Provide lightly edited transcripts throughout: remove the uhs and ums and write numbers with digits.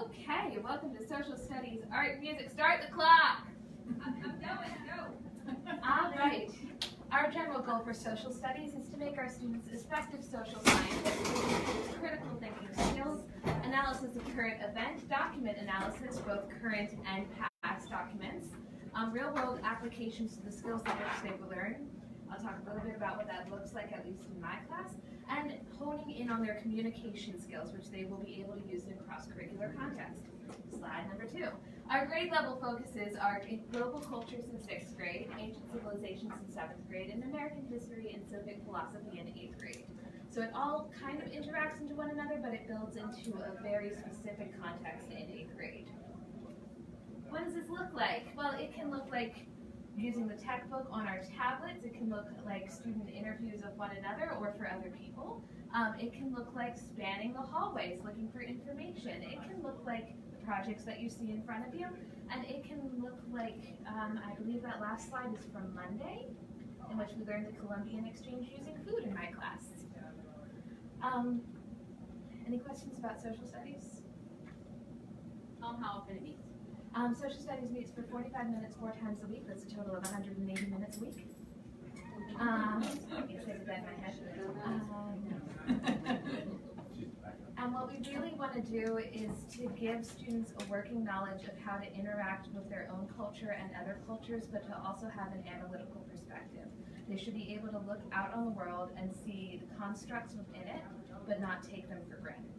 Okay, welcome to Social Studies, Art, Music. Start the clock! I'm going, go! All right. Our general goal for social studies is to make our students effective social scientists with critical thinking skills, analysis of current event, document analysis, both current and past documents, real-world applications to the skills that they've learned. I'll talk a little bit about what that looks like, at least in my class, and honing in on their communication skills, which they will be able to use in cross-curricular context. Slide number 2. Our grade level focuses are in global cultures in 6th grade, ancient civilizations in 7th grade, and American history and civic philosophy in 8th grade. So it all kind of interacts into one another, but it builds into a very specific context in 8th grade. What does this look like? Well, it can look like using the textbook on our tablets. It can look like student interviews of one another or for other people. It can look like spanning the hallways looking for information. It can look like the projects that you see in front of you. And it can look like, I believe that last slide is from Monday, in which we learned the Columbian exchange using food in my class. Any questions about social studies? How often it meets? Social studies meets for 45 minutes 4 times a week. That's a total of 180 minutes a week. I guess I did that in my head. And what we really want to do is to give students a working knowledge of how to interact with their own culture and other cultures, but to also have an analytical perspective. They should be able to look out on the world and see the constructs within it, but not take them for granted.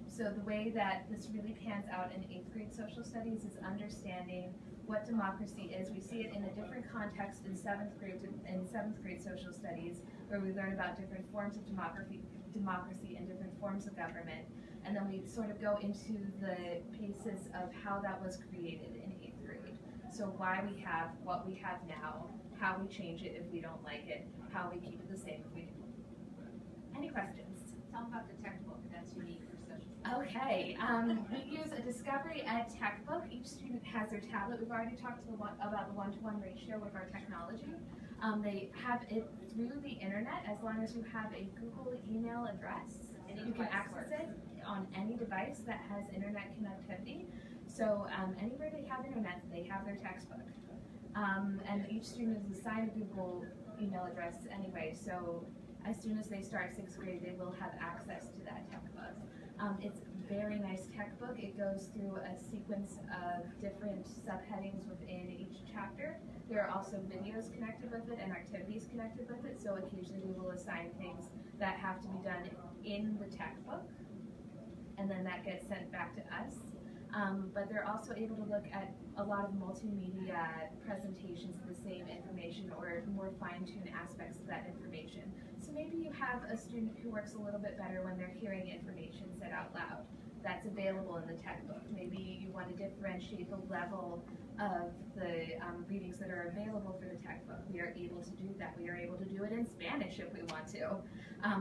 So the way that this really pans out in 8th grade social studies is understanding what democracy is. We see it in a different context in 7th grade social studies, where we learn about different forms of democracy and different forms of government. And then we sort of go into the basis of how that was created in 8th grade. So why we have what we have now, how we change it if we don't like it, how we keep it the same if we do. Any questions? Tell them about the textbook that's unique for social studies. Okay, we use a Discovery Ed textbook. Each student has their tablet. We've already talked about the one-to-one ratio with our technology. They have it through the internet as long as you have a Google email address. You can access it on any device that has internet connectivity. So anywhere they have internet, they have their textbook. And each student is assigned a Google email address anyway, so as soon as they start 6th grade, they will have access to that textbook. It's a very nice textbook. It goes through a sequence of different subheadings within each chapter. There are also videos connected with it and activities connected with it, so occasionally we will assign things that have to be done in the textbook, and then that gets sent back to us. But they're also able to look at a lot of multimedia presentations of the same information or more fine-tuned aspects of that information. So maybe you have a student who works a little bit better when they're hearing information said out loud. That's available in the textbook. Maybe you want to differentiate the level of the readings that are available for the textbook. We are able to do that. We are able to do it in Spanish if we want to.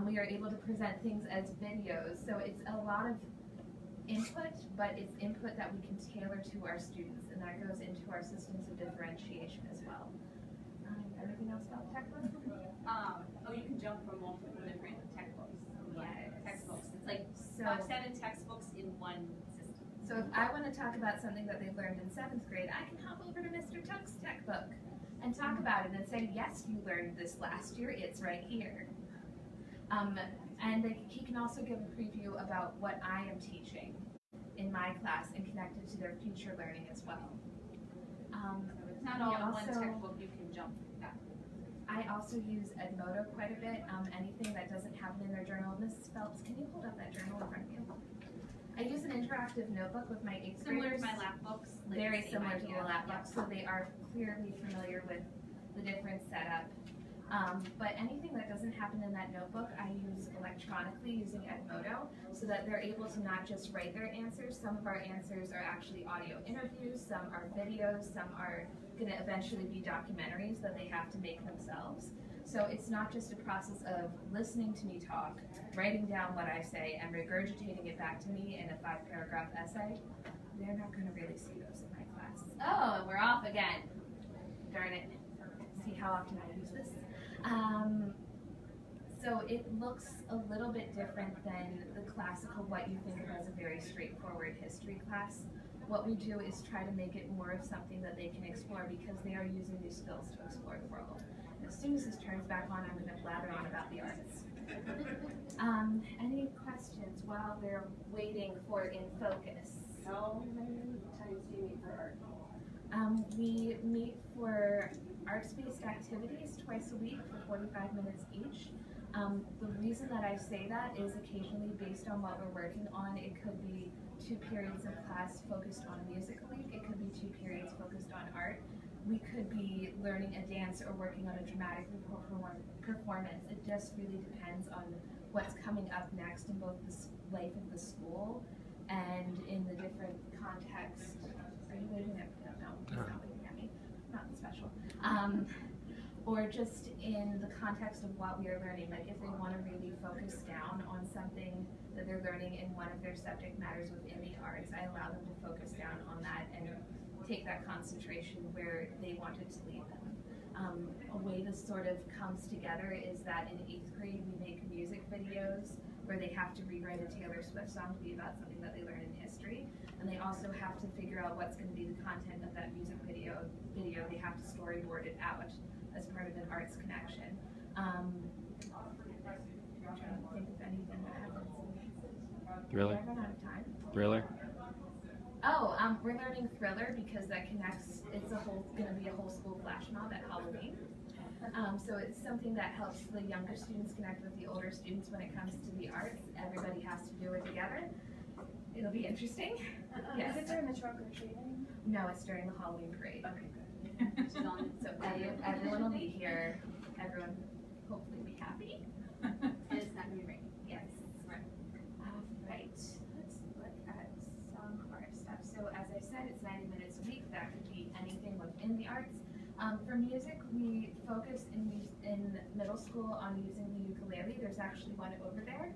We are able to present things as videos. So it's a lot of input, but it's input that we can tailor to our students, and that goes into our systems of differentiation as well. Anything else about the textbook? You can jump from multiple different textbooks. Yes. Textbooks. It's like 7 textbooks in one system. So if I want to talk about something that they've learned in 7th grade, I can hop over to Mr. Tuck's textbook and talk about it and say, yes, you learned this last year, it's right here. And he can also give a preview about what I am teaching in my class and connect it to their future learning as well. It's not all in one textbook, you can jump back. I also use Edmodo quite a bit. Anything that doesn't have it in their journal. Mrs. Phelps, can you hold up that journal in front of you? I use an interactive notebook with my 8th graders. Similar to my lap books. Very similar to the lap books, so they are clearly familiar with the different setup. But anything that doesn't happen in that notebook, I use electronically using Edmodo, so that they're able to not just write their answers. Some of our answers are actually audio interviews, some are videos, some are going to eventually be documentaries that they have to make themselves. So it's not just a process of listening to me talk, writing down what I say, and regurgitating it back to me in a 5-paragraph essay. They're not going to really see those in my class. Oh, we're off again. Darn it. See how often I use this. So it looks a little bit different than the classical, what you think of as a very straightforward history class. What we do is try to make it more of something that they can explore because they are using these skills to explore the world. And as soon as this turns back on, I'm going to blather on about the arts. Any questions while they're waiting for In Focus? How many times do you meet for art? We meet for arts-based activities twice a week for 45 minutes each. The reason that I say that is occasionally based on what we're working on. It could be 2 periods of class focused on music week. It could be 2 periods focused on art. We could be learning a dance or working on a dramatic performance. It just really depends on what's coming up next in both the life of the school and in the different contexts. Are you waving at me? No, he's not waving at me. Not special. Or just in the context of what we are learning. Like if they want to really focus down on something that they're learning in one of their subject matters within the arts, I allow them to focus down on that and take that concentration where they wanted to lead them. A way this sort of comes together is that in 8th grade we make music videos where they have to rewrite a Taylor Swift song to be about something that they learned in history, and they also have to figure out what's going to be the content of that music video. They have to storyboard it out as part of an arts connection. I'm trying to think of anything that happens. Thriller? Did I run out of time? Thriller? Oh, we're learning Thriller because that connects, it's going to be a whole school flash mob at Halloween. So it's something that helps the younger students connect with the older students when it comes to the arts. Everybody has to do it together. It'll be interesting. Yes. Is it during the trunk or treating? No, it's during the Halloween parade. Okay, good. So everyone will be here. Everyone hopefully will be happy. And it's not going to be raining. Yes. Right. Right. Let's look at some art stuff. So as I said, it's 90 minutes a week. That could be anything within the arts. For music, we focus in middle school on using the ukulele. There's actually one over there.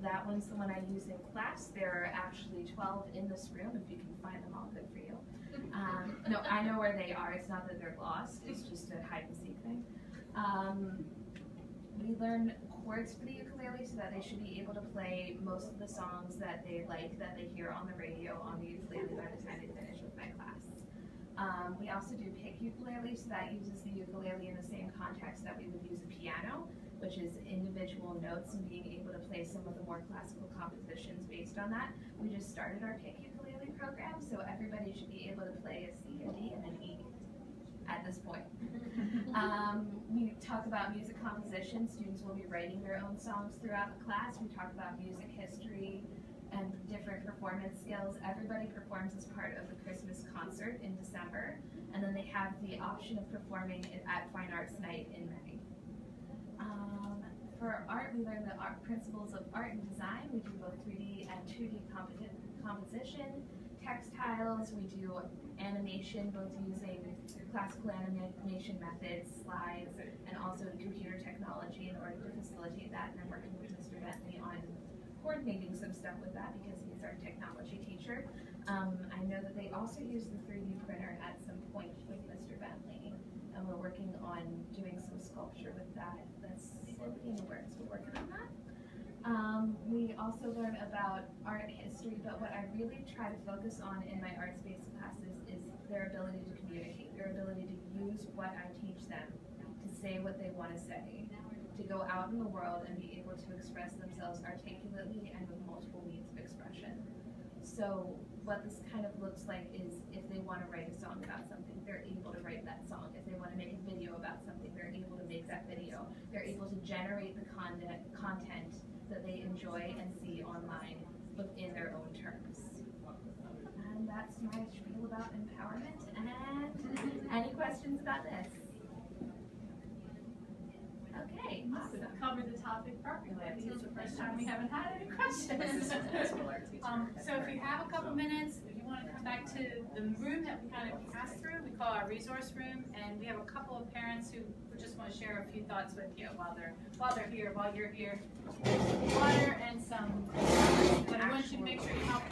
That one's the one I use in class. There are actually 12 in this room. If you can find them all, good for you. No, I know where they are. It's not that they're lost. It's just a hide and seek thing. We learn chords for the ukulele so that they should be able to play most of the songs that they like, that they hear on the radio on the ukulele by the time they finish with my class. We also do pick ukulele, so that uses the ukulele in the same context that we would use a piano, which is individual notes and being able to play some of the more classical compositions based on that. We just started our pick ukulele program, so everybody should be able to play a C, a D, and an E at this point. We talk about music composition. Students will be writing their own songs throughout the class. We talk about music history and different performance skills. Everybody performs as part of the Christmas concert in December, and then they have the option of performing at Fine Arts Night in May. For art, we learn the principles of art and design. We do both 3D and 2D composition, textiles. We do animation, both using classical animation methods, slides, and also computer technology in order to facilitate that. And I'm working with Mr. Bentley on coordinating some stuff with that because he's our technology teacher. I know that they also use the 3D printer at some point with Mr. Bentley, and we're working on doing some sculpture with that. That's in the works. We're working on that. We also learn about art history, but what I really try to focus on in my arts-based classes is their ability to communicate, their ability to use what I teach them to say what they want to say, to go out in the world and be able to express themselves articulately and with multiple means of expression. So what this kind of looks like is if they want to write a song about something, they're able to write that song. If they want to make a video about something, they're able to make that video. They're able to generate the content that they enjoy and see online within their own terms. And that's my spiel about empowerment. And any questions about this? Okay, awesome. Covered the topic properly. This is the first time we haven't had any questions. So if you have a couple minutes, if you want to come back to the room that we kind of passed through, we call our resource room, and we have a couple of parents who just want to share a few thoughts with you while you're here. Water and some, but I want you to make sure you help.